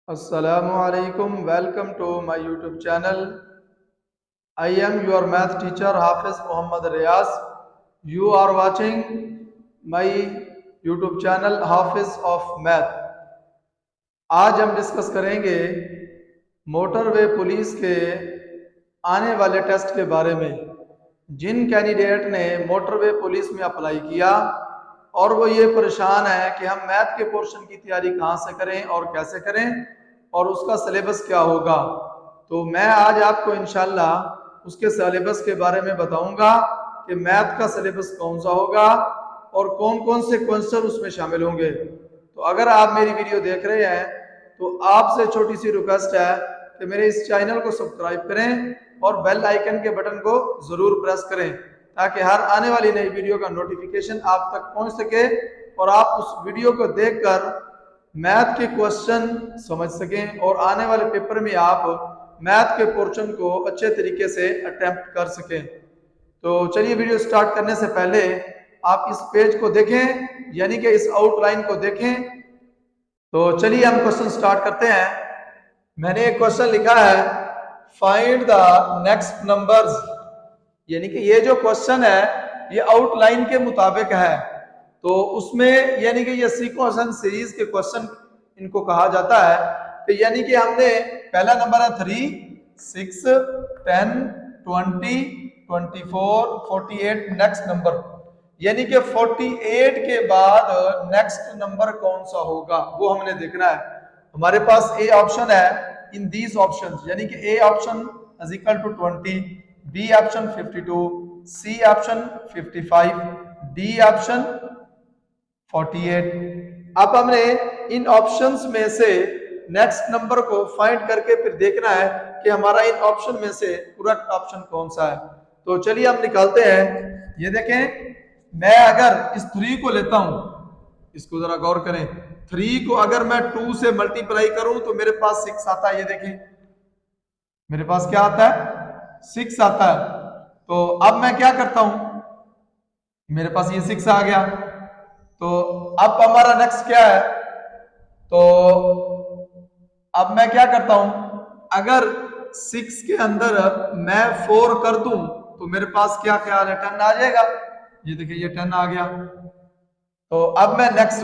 Assalamualaikum. Welcome to my YouTube channel. I am your math teacher Hafiz Muhammad Riaz. You are watching my YouTube channel Hafiz of Math. आज हम discuss करेंगे motorway police के आने वाले test के बारे में। जिन कैंडिडेट ने मोटरवे पुलिस में अप्लाई किया और वो ये परेशान है कि हम मैथ के पोर्शन की तैयारी कहाँ से करें और कैसे करें और उसका सिलेबस क्या होगा, तो मैं आज आपको इंशाल्लाह उसके सिलेबस के बारे में बताऊंगा कि मैथ का सिलेबस कौन सा होगा और कौन कौन से क्वेश्चन उसमें शामिल होंगे। तो अगर आप मेरी वीडियो देख रहे हैं तो आपसे छोटी सी रिक्वेस्ट है कि मेरे इस चैनल को सब्सक्राइब करें और बेल आइकन के बटन को जरूर प्रेस करें ताकि हर आने वाली नई वीडियो का नोटिफिकेशन आप तक पहुंच सके और आप उस वीडियो को देखकर मैथ के क्वेश्चन समझ सकें और आने वाले पेपर में आप मैथ के पोर्शन को अच्छे तरीके से अटेम्प्ट कर सकें। तो चलिए वीडियो स्टार्ट करने से पहले आप इस पेज को देखें, यानी कि इस आउटलाइन को देखें। तो चलिए हम क्वेश्चन स्टार्ट करते हैं। मैंने एक क्वेश्चन लिखा है फाइंड द नेक्स्ट नंबर्स, यानी कि ये जो क्वेश्चन है ये आउटलाइन के मुताबिक है, तो उसमें यानी कि ये सीक्वेंस सीरीज के क्वेश्चन इनको कहा जाता है। तो यानी कि हमने पहला नंबर है 3, 6, 10, 20, 24, 48 नेक्स्ट नंबर, यानी कि 48 के बाद नेक्स्ट नंबर कौन सा होगा वो हमने देखना है। हमारे पास ए ऑप्शन है इन दीज ऑप्शंस, यानी कि A option is equal to 20, B option 52, C option 55, D option 48। अब हमने इन ऑप्शंस में से नेक्स्ट नंबर को फाइंड करके फिर देखना है कि हमारा इन ऑप्शन में से करेक्ट ऑप्शन कौन सा है। तो चलिए हम निकालते हैं। ये देखें, मैं अगर इस 3 को लेता हूं, इसको जरा गौर करें, 3 को अगर मैं 2 से मल्टीप्लाई करूं तो मेरे पास 6 आता है। ये देखें मेरे पास क्या आता है, 6 आता है। तो अब मैं क्या करता हूं, मेरे पास ये 6 आ गया। तो अब हमारा नेक्स्ट क्या है, तो अब मैं क्या करता हूं, अगर 6 के अंदर मैं 4 कर दूं तो मेरे पास क्या ख्याल है, 10 आ जाएगा। ये देखिए ये 10 आ गया। तो अब मैं नेक्स्ट,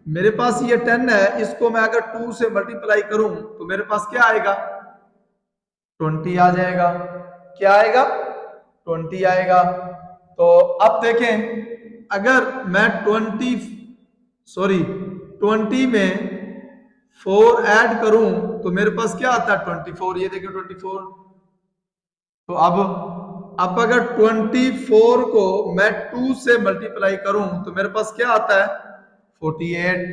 मेरे पास ये 10 है, इसको मैं अगर 2 से मल्टीप्लाई करूं तो मेरे पास क्या आएगा, 20 आ जाएगा। क्या आएगा, 20 आएगा। तो अब देखें, अगर मैं 20 में 4 ऐड करूं तो मेरे पास क्या आता है, 24। ये देखिए 24। तो अब अगर 24 को मैं 2 से मल्टीप्लाई करूं तो मेरे पास क्या आता है, 48।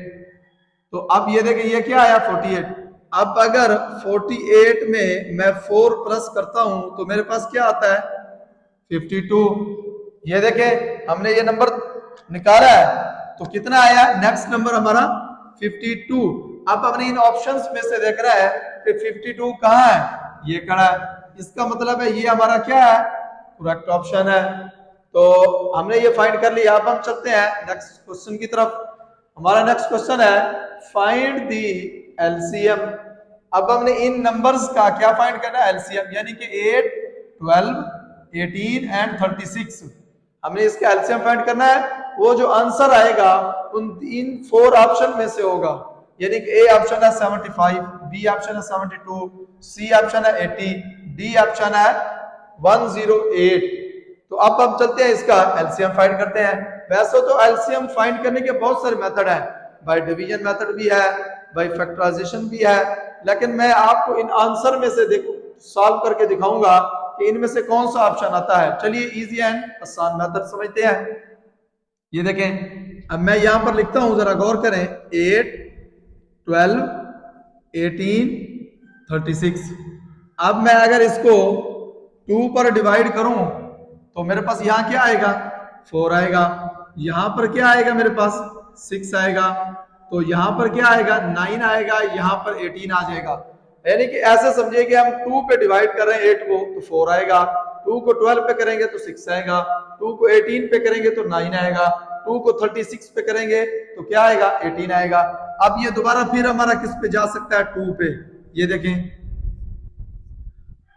तो अब ये देखिए ये क्या आया, 48। अब अगर 48 में मैं 4 प्लस करता हूं तो मेरे पास क्या आता है, 52। ये देखें हमने ये नंबर निकाला है, तो कितना आया, नेक्स्ट नंबर हमारा 52। अब हमने इन ऑप्शंस में से देख रहा है कि 52 कहाँ है, ये खड़ा है। इसका मतलब है ये हमारा क्या है, करेक्ट ऑप्शन है। तो हमने ये फाइंड कर लिया। अब हम चलते हैं नेक्स्ट क्वेश्चन की तरफ। हमारा नेक्स्ट क्वेश्चन है फाइंड दी एलसीएम। अब हमने इन नंबर्स का क्या फाइंड करना है, एलसीएम, यानी कि 8, 12, 18 एंड 36। हमने इसका एलसीएम फाइंड करना है। वो जो आंसर आएगा उन इन 4 ऑप्शन में से होगा, यानी कि ए ऑप्शन है 75, बी ऑप्शन है 72, सी ऑप्शन है 80, डी ऑप्शन है 108। तो अब हम चलते हैं इसका एलसीएम फाइंड करते हैं। वैसे तो एलसीएम फाइंड करने के बहुत सारे मेथड हैं, बाय डिवीजन मेथड भी है, बाय फैक्टराइजेशन भी है, लेकिन मैं आपको इन आंसर में से देखो सॉल्व करके दिखाऊंगा कि इनमें से कौन सा ऑप्शन आता है। चलिए इजी एंड आसान मेथड समझते हैं। ये देखें, अब मैं यहां पर लिखता हूं, जरा गौर करें, 8, 12, 18, 36। अब मैं अगर इसको 2 पर डिवाइड करूं तो मेरे पास यहां क्या आएगा, 4 आएगा। यहां पर क्या आएगा, मेरे पास 6 आएगा। तो यहां पर क्या आएगा, 9 आएगा। यहां पर 18 आ जाएगा। यानी कि ऐसे समझिए कि हम 2 पे डिवाइड कर रहे हैं 8 को तो 4 आएगा, 2 को 12 पे करेंगे तो 6 आएगा, 2 को 18 पे करेंगे तो 9 आएगा, 2 को 36 पे करेंगे तो क्या आएगा, 18 आएगा। अब ये दोबारा फिर हमारा किस पे जा सकता है, 2 पे। ये देखें,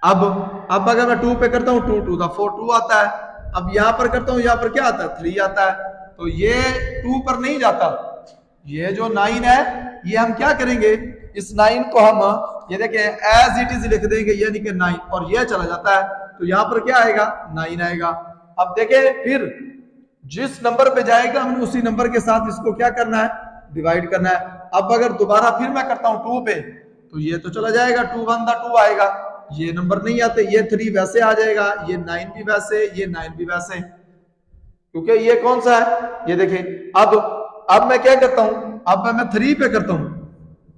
अब अगर मैं 2 पे करता हूँ 2 2 4 2 आता है। अब यहां पर करता हूं, यहां पर क्या आता है, 3 आता है। तो ये 2 पर नहीं जाता। ये जो 9 है ये हम क्या करेंगे, इस 9 को हम ये देखें एज इट इज लिख देंगे, यानी कि 9, और ये चला जाता है। तो यहां पर क्या आएगा, 9 आएगा। अब देखें फिर जिस नंबर पे जाएगा हमने उसी नंबर के साथ इसको क्या करना है, डिवाइड करना है। अब अगर दोबारा फिर मैं करता हूं 2 पे, तो ये तो चला जाएगा, 2 1 2 आएगा। ये नंबर नहीं आते, ये 3 वैसे आ जाएगा, ये 9 भी वैसे, ये 9 भी वैसे, क्योंकि ये कौन सा है, ये देखें। अब मैं क्या करता हूं, अब मैं 3 पे करता हूं,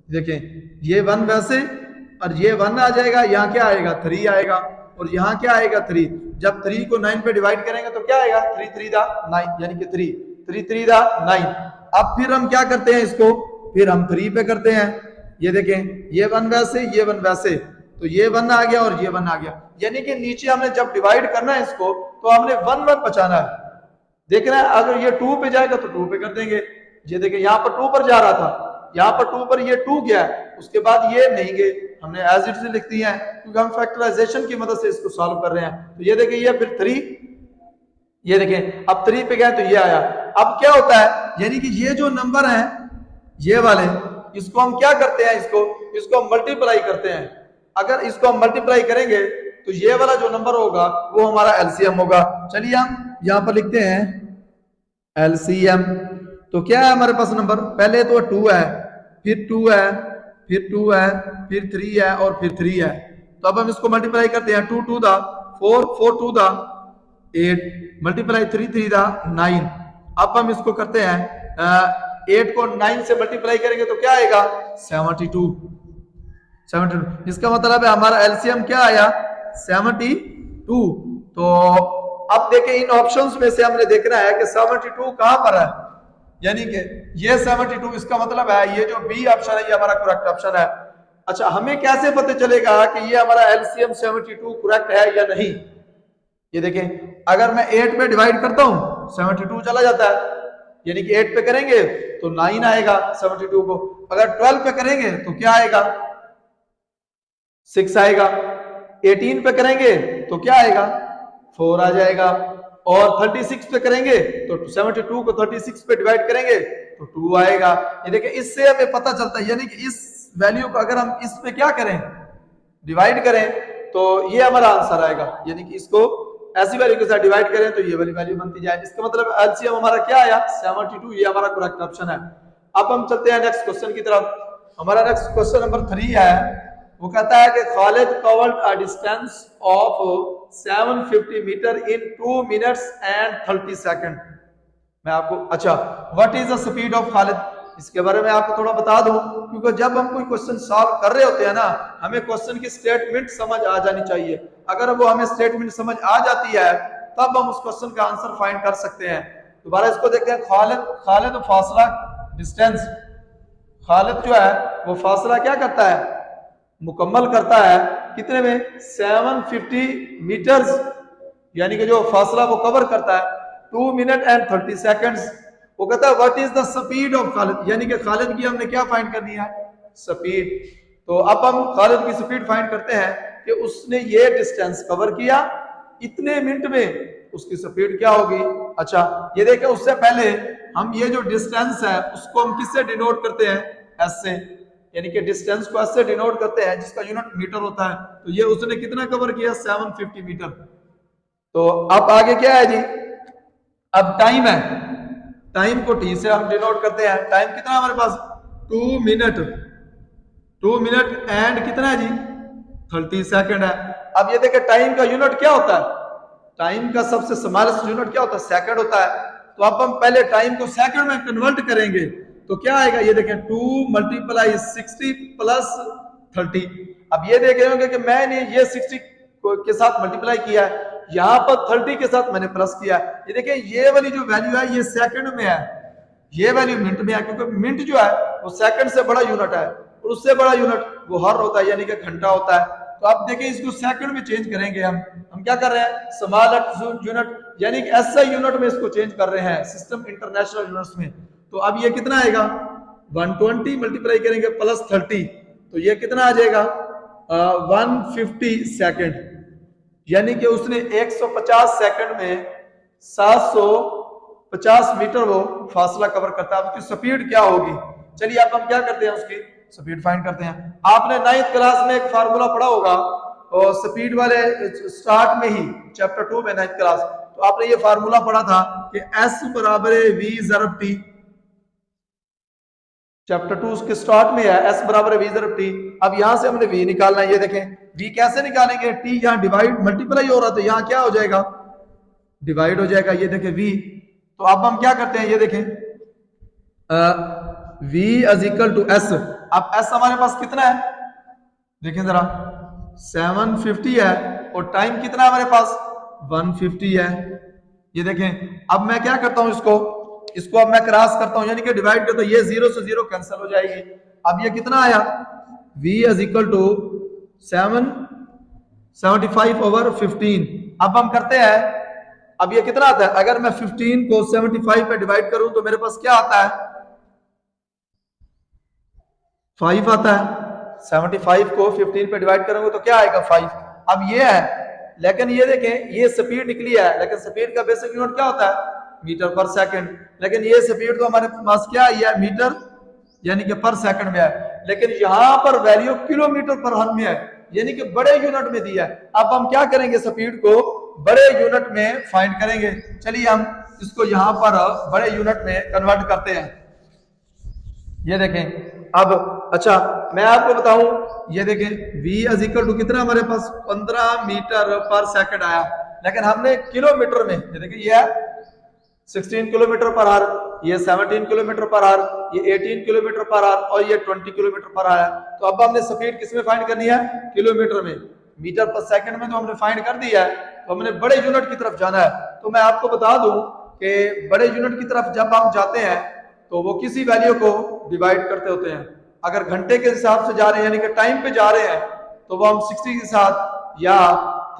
देखें ये 1 वैसे और ये 1 आ जाएगा, यहाँ क्या आएगा, 3 आएगा, और यहाँ क्या आएगा, 3। जब 3 को 9 पे डिवाइड करेंगे तो क्या आएगा, 3 3 दा 9, यानी कि 3 3 3 दा 9। अब फिर हम क्या करते हैं, इसको फिर हम 3 पे करते हैं। ये देखें ये 1 वैसे, ये 1 वैसे, तो ये 1 आ गया और ये 1 आ गया, यानी कि नीचे हमने जब डिवाइड करना है इसको तो हमने 1 1 बचाना है। देखना है अगर ये 2 पे जाएगा तो 2 पे कर देंगे। ये देखें यहाँ पर 2 पर जा रहा था, यहाँ पर 2 पर ये 2 गया है, उसके बाद ये नहीं गए, हमने एज इट इज लिख दिया है क्योंकि हम फैक्टराइजेशन की मदद से इसको सॉल्व कर रहे हैं। तो ये देखें ये फिर 3, ये देखें अब 3 पे गया तो ये आया। अब क्या होता है, यानी कि ये जो नंबर है ये वाले, इसको हम क्या करते हैं, इसको हम मल्टीप्लाई करते हैं। अगर इसको हम मल्टीप्लाई करेंगे तो ये वाला जो नंबर होगा वो हमारा एलसीएम होगा। चलिए हम यहां पर लिखते हैं एलसीएम। तो क्या है हमारे पास नंबर, पहले तो 2 है, फिर 2 है, फिर 2 है, फिर 3 है और फिर 3 है। तो अब हम इसको मल्टीप्लाई करते हैं, 2 2 दा 4 4 2 दा 8, मल्टीप्लाई 3 3 दा 9। अब हम इसको करते हैं 8 को 9 से मल्टीप्लाई करेंगे तो क्या आएगा, 72। इसका मतलब है हमारा एलसीएम क्या आया, 72। तो अब देखें इन ऑप्शंस में से हमने देखना है कि 72 कहां पर है, यानी कि ये 72, इसका मतलब है ये जो बी ऑप्शन है ये हमारा करेक्ट ऑप्शन है। अच्छा हमें कैसे पता चलेगा कि ये हमारा एलसीएम 72 करेक्ट है या नहीं, ये देखें अगर मैं 8 पे डिवाइड करता हूं 72 चला जाता है, यानी कि 8 पे करेंगे तो 9 आएगा 72 को, अगर 12 पे करेंगे तो क्या आएगा, 6 आएगा, 18 पे करेंगे तो क्या आएगा, 4 आ जाएगा, और 36 पे करेंगे तो 72 को 36 पे डिवाइड करेंगे तो 2 आएगा। ये देखिए इससे हमें पता चलता है, यानी कि इस वैल्यू को अगर हम इस पे क्या करें, डिवाइड करें तो ये हमारा आंसर आएगा, यानी कि इसको ऐसी वैल्यू के साथ डिवाइड करें तो ये वाली वैल्यू बनती जाए। इसका मतलब एलसीएम हमारा क्या आया, 72, ये हमारा करेक्ट ऑप्शन है। अब हम चलते हैं नेक्स्ट क्वेश्चन की तरफ। हमारा नेक्स्ट क्वेश्चन नंबर 3 है, वो कहता है कि Khalid covered a distance of 750 metre in 2 minutes and 30 second. मैं आपको अच्छा what is the speed of Khalid, इसके बारे में आपको थोड़ा बता दूं, क्योंकि जब हम कोई क्वेश्चन सॉल्व कर रहे होते हैं ना, हमें क्वेश्चन की स्टेटमेंट समझ आ जानी चाहिए। अगर वो हमें स्टेटमेंट समझ आ जाती है तब हम उस क्वेश्चन का आंसर फाइंड कर सकते हैं। दोबारा इसको देखते हैं, खालिद फासला डिस्टेंस, खालिद जो है वो फासला क्या करता है, मुकम्मल करता है कितने में, 750 मीटर्स, यानी कि जो फासला वो कवर करता है 2 मिनट एंड 30 सेकंड्स। वो कहता है what is the speed of Khalid, यानी कि खालिद की हमने क्या फाइंड करनी है, स्पीड। तो अब हम खालिद की स्पीड फाइंड करते हैं कि उसने ये डिस्टेंस कवर किया इतने मिनट में, उसकी स्पीड क्या होगी। अच्छा ये देखें, उससे पहले हम ये जो डिस्टेंस है उसको हम किससे डिनोट करते हैं, एस से, यानी कि डिस्टेंस को एस से डिनोट करते हैं जिसका यूनिट मीटर होता है। तो ये उसने कितना कवर किया, 750 मीटर। तो अब आगे क्या है जी, अब टाइम है, टाइम को टी से हम डिनोट करते हैं। टाइम कितना हमारे पास, 2 मिनट, 2 मिनट एंड कितना है जी, 30 सेकंड है। अब ये देखें टाइम का यूनिट क्या होता है, टाइम का सबसे स्मॉलेस्ट यूनिट क्या होता है, सेकंड होता है। तो अब हम पहले टाइम को सेकंड में कन्वर्ट करेंगे तो क्या आएगा, ये देखें 2 मल्टीप्लाई 60 प्लस 30। अब ये देख रहे होंगे कि मैंने ये 60 के साथ मल्टीप्लाई किया है, यहां पर 30 के साथ मैंने प्लस किया। ये देखिए ये वाली जो वैल्यू है ये सेकंड में है, ये वैल्यू मिनट में है, क्योंकि मिनट जो है वो सेकंड से बड़ा यूनिट है, और उससे बड़ा यूनिट वो हर होता है, यानी कि घंटा होता है। तो आप देखिए इसको सेकंड में चेंज करेंगे, हम क्या कर रहे हैं, स्मॉलेस्ट यूनिट यानी कि एसआई यूनिट में इसको चेंज कर रहे हैं, सिस्टम इंटरनेशनल यूनिट्स में। तो अब ये कितना आएगा, 120 मल्टीप्लाई करेंगे प्लस 30, तो ये कितना आ जाएगा 150 सेकंड, यानी कि उसने 150 सेकंड में 750 मीटर वो फासला कवर करता है। उसकी स्पीड क्या होगी? चलिए अब हम क्या करते हैं, उसकी स्पीड फाइंड करते हैं। आपने 9th क्लास में एक फार्मूला पढ़ा होगा और स्पीड वाले स्टार्ट में ही चैप्टर 2 में 9th क्लास, तो आपने ये फार्मूला पढ़ा था कि S बराबर है V ज़रब T। चैप्टर 2 उसके स्टार्ट में है, S बराबर है V ज़रब T। अब यहां से हमने V निकालना है। ये देखें V कैसे निकालेंगे, T यहां डिवाइड मल्टीप्लाई हो रहा, तो यहां क्या हो जाएगा, डिवाइड हो जाएगा। ये देखें V, तो अब हम क्या करते हैं, ये देखें V is equal to S। अब S हमारे पास कितना है, देखें जरा 750 है, और टाइम कितना है हमारे पास 150 है। ये देखें अब मैं क्या करता हूं, इसको अब मैं क्रॉस करता हूं, यानी कि डिवाइड करता हूं, ये 0 से 0 कैंसिल हो जाएगी। अब ये कितना आया, V is equal to 775 over 15। अब हम करते हैं, अब ये कितना आता है, अगर मैं 15 को 75 पे डिवाइड करूं तो मेरे पास क्या आता है, 5 आता है। 75 को 15 पे डिवाइड करेंगे तो क्या आएगा 5। अब ये है, लेकिन ये देखें ये स्पीड निकली है, लेकिन स्पीड का बेसिक यूनिट क्या होता है, मीटर पर सेकंड। लेकिन ये स्पीड तो हमारे पास क्या है, मीटर यानी कि पर सेकंड में है, लेकिन यहां पर वैल्यू किलोमीटर पर हर में है, यानी कि बड़े यूनिट में दिया है। अब हम क्या करेंगे, स्पीड को बड़े यूनिट में फाइंड करेंगे। चलिए हम इसको यहां पर बड़े यूनिट में कन्वर्ट करते हैं। ये देखें अब, अच्छा मैं आपको बताऊं, ये देखें V इज इक्वल टू कितना हमारे पास 15 मीटर पर सेकंड आया, लेकिन हमने किलोमीटर में, ये देखिए ये है 16 किलोमीटर पर आवर, ये 17 किलोमीटर पर आवर, ये 18 किलोमीटर पर आवर, और ये 20 किलोमीटर पर आवर। तो अब हमने स्पीड किस में फाइंड करनी है, किलोमीटर में। मीटर पर सेकंड में तो हमने फाइंड कर दिया है, तो हमने बड़े यूनिट की तरफ जाना है। तो मैं आपको बता दूं कि बड़े यूनिट की तरफ जब हम जाते हैं तो वो किसी वैल्यू को डिवाइड करते होते हैं। अगर घंटे के हिसाब से जा रहे हैं, यानी कि टाइम पे जा रहे हैं, तो वो हम 60 के साथ या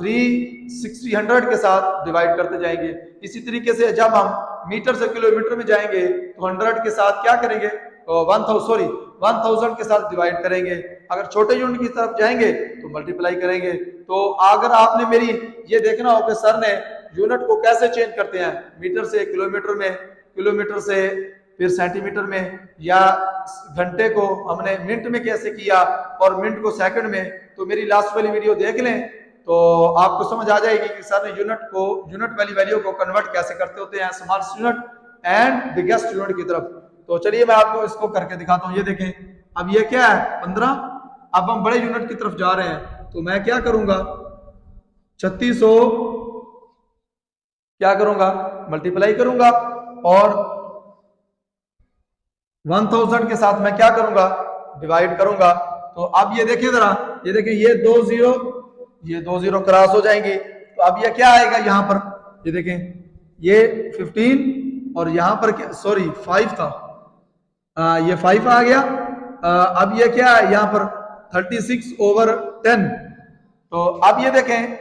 360 के साथ डिवाइड करते जाएंगे। इसी तरीके से जब हम मीटर से किलोमीटर में जाएंगे तो 100 के साथ क्या करेंगे, 1000 के साथ डिवाइड करेंगे। अगर छोटे यूनिट की तरफ जाएंगे तो मल्टीप्लाई करेंगे। तो अगर आपने मेरी ये देखना हो कि सर ने यूनिट को कैसे चेंज करते हैं, मीटर से किलोमीटर में, किलोमीटर से फिर सेंटीमीटर में, या घंटे को हमने मिनट में कैसे किया और मिनट को सेकंड में, तो मेरी लास्ट वाली वीडियो देख लें तो आपको समझ आ जाएगी कि सर ने यूनिट वाली वैल्यू को कन्वर्ट कैसे करते होते हैं smallest unit and biggest unit की तरफ। तो चलिए मैं आपको इसको करके दिखाता हूं। ये देखें अब ये क्या है 15, अब हम बड़े यूनिट की तरफ जा रहे हैं, तो मैं क्या करूंगा 3600 क्या करूंगा, मल्टीप्लाई करूंगा, और 1000 के साथ मैं क्या करूंगा, डिवाइड करूंगा। तो अब ये देखिए जरा, ये देखिए ये 2 0 क्रॉस हो जाएंगे। तो अब ये क्या आएगा यहाँ पर, ये देखें ये 15 और यहाँ पर क्या, सॉरी 5 था, ये 5 आ गया। अब ये क्या है यहाँ पर 36 ओवर 10। तो अब ये देखें,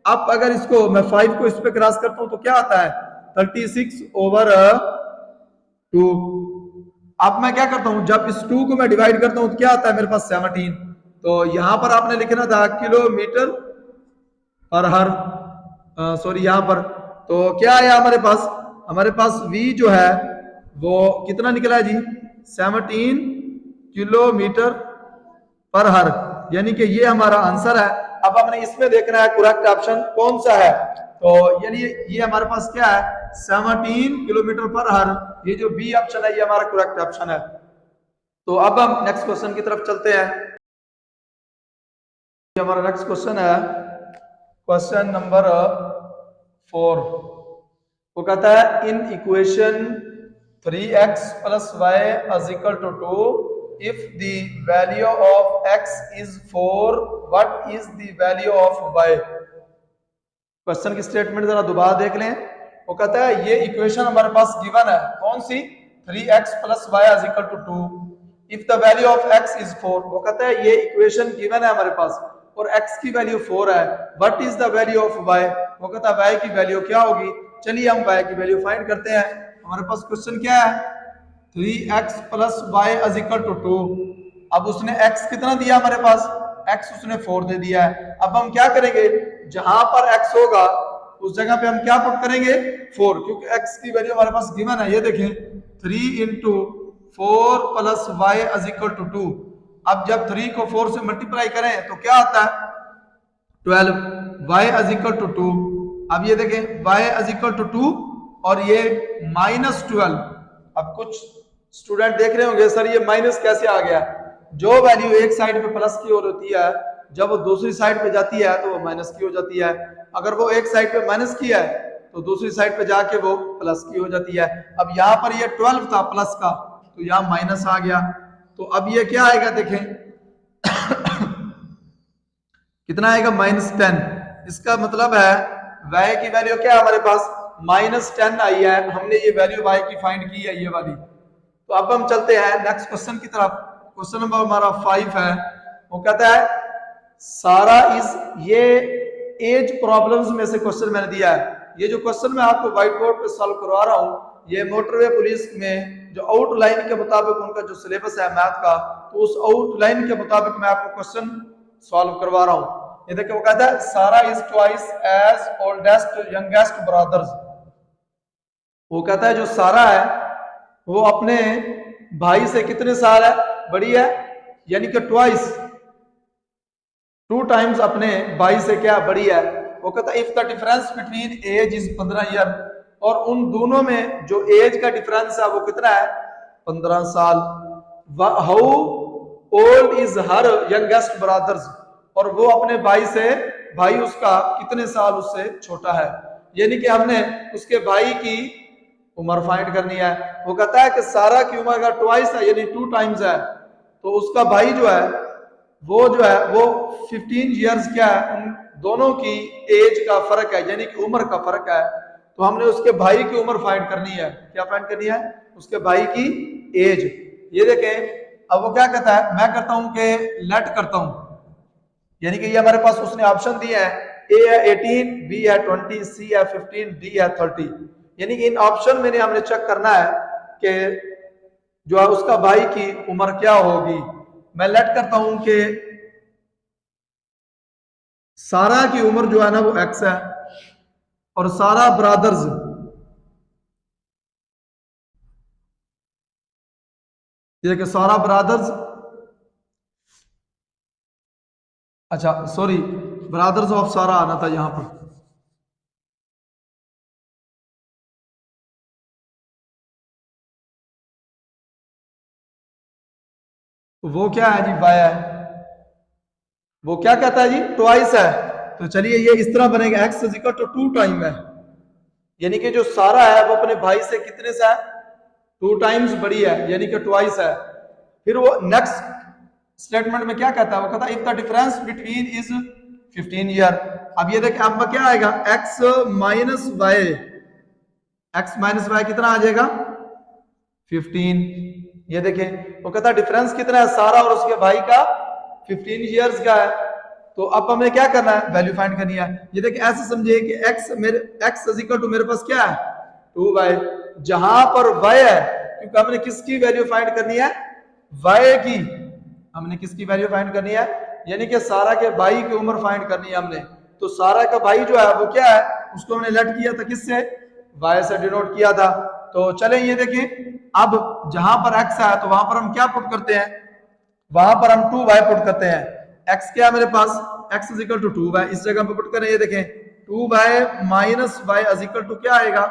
अब अगर इसको मैं 5 को इस पे क्रॉस करता हूं तो क्या आता है 36 ओवर 2। अब मैं क्या करता हूं, जब इस 2 को मैं डिवाइड करता हूं तो क्या आता है मेरे पास 17। तो यहां पर आपने लिखना था किलोमीटर पर हर, सॉरी यहां पर, तो क्या आया हमारे पास V जो है वो कितना निकला है जी 17 किलोमीटर पर हर, यानी कि ये हमारा आंसर है। अब हमने इसमें देखना है करेक्ट ऑप्शन कौन सा है। तो यानी ये हमारे पास क्या है 17 किलोमीटर पर हर, ये जो बी ऑप्शन है ये हमारा करेक्ट ऑप्शन है। तो अब हम नेक्स्ट क्वेश्चन की तरफ चलते हैं। हमारा नेक्स्ट क्वेश्चन है क्वेश्चन नंबर 4। वो कहता है in equation 3x plus y is equal to 2 if the value of x is 4 what is the value of y। Question की स्टेटमेंट जरा दोबारा देख लें। वो कहता है ये इक्वेशन हमारे पास गिवन है, कौन सी 3x plus y is equal to 2 if the value of x is 4। वो कहता है ये इक्वेशन गिवन है हमारे पास और x की वैल्यू 4 है, what is the value of y। वो कहता है y की वैल्यू क्या होगी। चलिए हम y की वैल्यू फाइंड करते हैं। हमारे पास क्वेश्चन क्या है 3x plus y is equal to 2। अब उसने x कितना दिया हमारे पास, x उसने 4 दे दिया है। अब हम क्या करेंगे, जहां पर x होगा उस जगह पे हम क्या पुट करेंगे 4, क्योंकि x की वैल्यू हमारे पास गिवन है। ये देखें 3 into 4 plus y is equal to 2। अब जब 3 को 4 से मल्टीप्लाई करें तो क्या आता है 12, y इज इक्वल टू 2। अब ये देखें y इज इक्वल टू 2 और ये -12। अब कुछ स्टूडेंट देख रहे होंगे सर ये माइनस कैसे आ गया। जो वैल्यू एक साइड पे प्लस की ओर होती है जब वो दूसरी साइड पे जाती है तो वो माइनस की हो जाती है। अगर वो एक साइड पे माइनस की है तो दूसरी साइड पे जाके वो प्लस की हो जाती है। अब यहाँ पर ये 12 था प्लस का तो यहाँ माइनस आ गया। तो अब ये क्या आएगा देखें कितना आएगा -10। इसका मतलब है y की वैल्यू क्या है हमारे पास -10 आई है। हमने ये वैल्यू y की फाइंड की है ये वाली। तो अब हम चलते हैं नेक्स्ट क्वेश्चन की तरफ। क्वेश्चन नंबर हमारा 5 है। वो कहता है सारा इस ये एज प्रॉब्लम्स में से क्वेश्चन मैंने दिया है। ये जो क्वेश्चन मैं आपको व्हाइट बोर्ड पे सॉल्व करवा रहा हूँ ये मोटरवे पुलिस में जो आउटलाइन के मुताबिक उनका जो सिलेबस है मैथ का तो उस आउटलाइन के मुताबिक मैं आपको क्वेश्चन सॉल्व करवा रहा हूँ। ये देखिए वो कहता है Sara is twice age oldest youngest brothers. वो कहता है जो सारा है वो अपने भाई से कितने साल है बड़ी है, यानी कि ट्वाइस 2 टाइम्स अपने भाई से क्या बड़ी है। वो कहता है if the difference between age is 15 year और उन दोनों में जो एज का डिफरेंस है वो कितना है 15 साल। How old is her youngest brothers और वो अपने भाई से भाई उसका कितने साल उससे छोटा है, यानी कि हमने उसके भाई की उम्र फाइंड करनी है। वो कहता है कि सारा की उम्र का ट्वाइस है यानी 2 टाइम्स है तो उसका भाई जो है वो 15 इयर्स क्या है उन दोनों की एज का फर्क है यानी कि उम्र का फर्क है। तो हमने उसके भाई की उम्र फाइंड करनी है। क्या फाइंड करनी है उसके भाई की एज। ये देखें अब वो क्या कहता है मैं करता हूं कि लेट करता हूं, यानी कि ये हमारे पास उसने ऑप्शन दिए हैं ए है 18, बी है 20, सी है 15, डी है 30। यानी कि इन ऑप्शन में हमने चेक करना है कि जो है उसका भाई की उम्र क्या होगी। मैं लेट करता हूं कि सारा की उम्र जो है ना वो x है और सारा ब्रदर्स ये कि सारा ब्रदर्स अच्छा सॉरी ब्रदर्स ऑफ सारा आना था यहां पर। वो क्या है जी वाई है। वो क्या कहता है जी ट्वाइस है। तो चलिए ये इस तरह बनेगा x is equal to 2 time है, यानी कि जो सारा है वो अपने भाई से कितने से है 2 टाइम्स बड़ी है यानी कि ट्वाइस है। फिर वो नेक्स्ट स्टेटमेंट में क्या कहता है वो कहता है if the difference between is 15 year. अब ये देखिए अब क्या आएगा x माइनस वाई कितना आ जाएगा 15। ये देखें वो कहता है डिफरेंस कितना है सारा और उसके भाई का 15 इयर्स का है। तो अब हमें क्या करना है वैल्यू फाइंड करनी है। ये देखिए ऐसे समझिए कि x इज इक्वल टू मेरे पास क्या है 2y, जहां पर y है क्योंकि हमने किसकी वैल्यू फाइंड करनी है y की, हमने किसकी वैल्यू फाइंड करनी है यानी कि सारा के भाई की उम्र फाइंड करनी है हमने। तो सारा का भाई जो है वो क्या है उसको हमने लेट किया था किससे y से डिनोट किया था। तो चले ये देखिए अब जहां पर x है तो वहां पर हम क्या पुट करते हैं वहां पर हम 2y पुट करते हैं। x क्या है मेरे पास x is equal to 2y, इस जगह पे पुट करें ये देखें 2y minus y is equal to क्या आएगा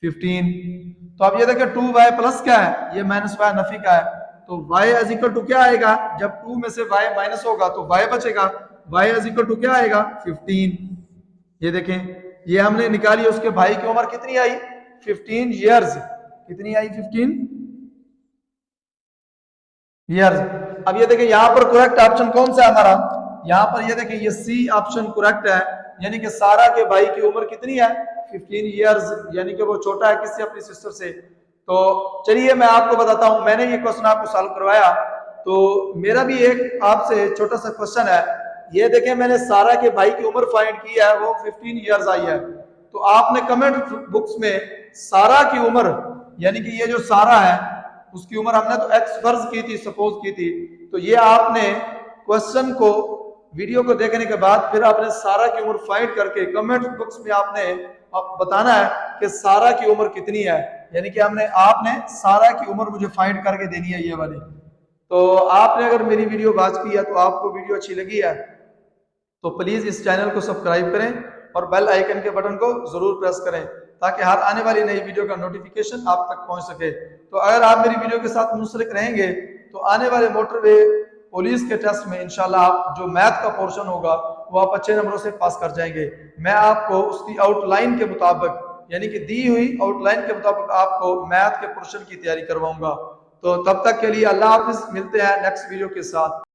15। तो अब ये देखें 2y प्लस क्या है ये माइनस y नफी का है तो y इज इक्वल टू क्या आएगा जब 2 में से y माइनस होगा तो y बचेगा y इज इक्वल टू क्या आएगा 15। ये देखें ये हमने निकाली उसके भाई की उम्र कितनी आई 15 इयर्स, कितनी आई 15 इयर्स। अब ये देखिए यहाँ पर करेक्ट ऑप्शन कौन सा है हमारा, यहाँ पर ये देखिए ये सी ऑप्शन करेक्ट है, यानी कि सारा के भाई की उम्र कितनी है 15 इयर्स, यानी कि वो छोटा है किससे अपनी सिस्टर से। तो चलिए मैं आपको बताता हूं, मैंने ये क्वेश्चन आपको सॉल्व करवाया तो मेरा भी एक आपसे छोटा सा क्वेश्चन है। ये देखें मैंने सारा के भाई की उम्र फाइंड की है वो 15 इयर्स आई है। तो आपने कमेंट बुक्स में सारा की उम्र यानी कि ये जो सारा है उसकी उम्र हमने तो एक्स फर्ज की थी, सपोज की थी। तो ये आपने क्वेश्चन को, वीडियो को देखने के बाद फिर आपने सारा की उम्र फाइंड करके कमेंट बॉक्स में आपने बताना है कि सारा की उम्र कितनी है, यानी कि आपने सारा की उम्र मुझे फाइंड करके देनी है ये वाली। तो आपने अगर मेरी वीडियो वॉच की है तो आपको वीडियो अच्छी लगी है तो प्लीज इस चैनल को सब्सक्राइब करें और बेल आइकन के बटन को जरूर प्रेस करें ताकि हर आने वाली नई वीडियो का नोटिफिकेशन आप तक पहुंच सके। तो अगर आप मेरी वीडियो के साथ मुंसलिक रहेंगे तो आने वाले मोटरवे पुलिस के टेस्ट में इंशाल्लाह आप जो मैथ का पोर्शन होगा वो आप अच्छे नंबरों से पास कर जाएंगे। मैं आपको उसकी आउटलाइन के मुताबिक, यानी कि दी हुई आउटलाइन के मुताबिक आपको मैथ के पोर्शन की तैयारी करवाऊंगा। तो तब तक के लिए अल्लाह हाफिज, मिलते हैं नेक्स्ट वीडियो के साथ।